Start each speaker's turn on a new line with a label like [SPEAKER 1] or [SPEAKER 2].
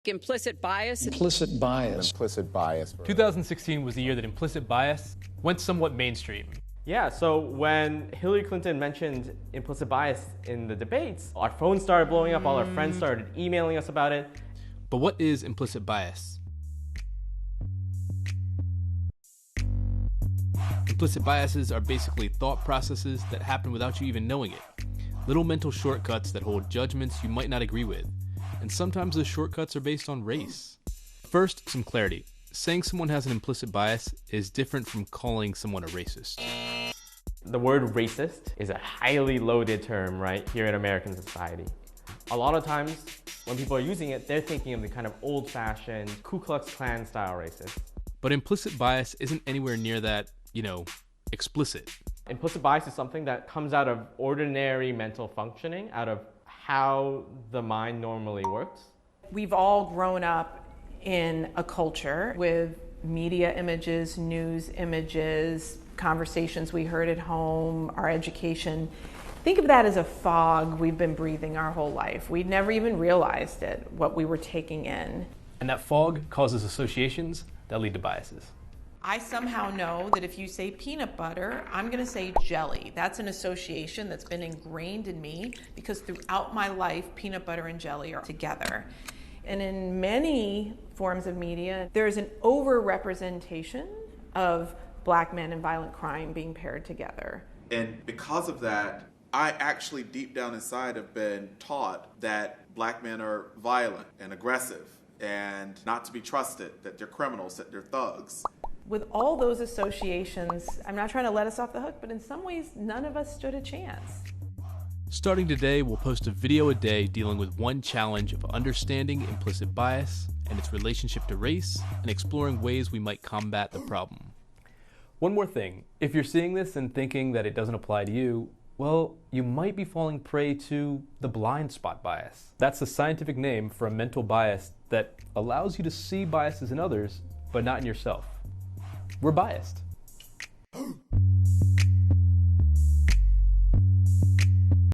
[SPEAKER 1] Implicit bias.
[SPEAKER 2] Implicit bias.
[SPEAKER 3] Implicit bias.
[SPEAKER 4] 2016 was the year that implicit bias went somewhat mainstream.
[SPEAKER 5] Yeah, so when Hillary Clinton mentioned implicit bias in the debates, our phones started blowing up, all our friends started emailing us about it.
[SPEAKER 4] But what is implicit bias? Implicit biases are basically thought processes that happen without you even knowing it. Little mental shortcuts that hold judgments you might not agree with. And sometimes those shortcuts are based on race. First, some clarity. Saying someone has an implicit bias is different from calling someone a racist.
[SPEAKER 5] The word racist is a highly loaded term, right, here in American society. A lot of times, when people are using it, they're thinking of the kind of old-fashioned Ku Klux Klan style racist.
[SPEAKER 4] But implicit bias isn't anywhere near that, explicit.
[SPEAKER 5] Implicit bias is something that comes out of ordinary mental functioning, out of how the mind normally works.
[SPEAKER 6] We've all grown up in a culture with media images, news images, conversations we heard at home, our education. Think of that as a fog we've been breathing our whole life. We'd never even realized it, what we were taking in.
[SPEAKER 4] And that fog causes associations that lead to biases.
[SPEAKER 6] I somehow know that if you say peanut butter, I'm going to say jelly. That's an association that's been ingrained in me because throughout my life, peanut butter and jelly are together. And in many forms of media, there's an over-representation of black men and violent crime being paired together.
[SPEAKER 7] And because of that, I actually deep down inside have been taught that black men are violent and aggressive and not to be trusted, that they're criminals, that they're thugs.
[SPEAKER 6] With all those associations, I'm not trying to let us off the hook, but in some ways, none of us stood a chance.
[SPEAKER 4] Starting today, we'll post a video a day dealing with one challenge of understanding implicit bias and its relationship to race and exploring ways we might combat the problem. One more thing, if you're seeing this and thinking that it doesn't apply to you, well, you might be falling prey to the blind spot bias. That's the scientific name for a mental bias that allows you to see biases in others, but not in yourself. We're biased.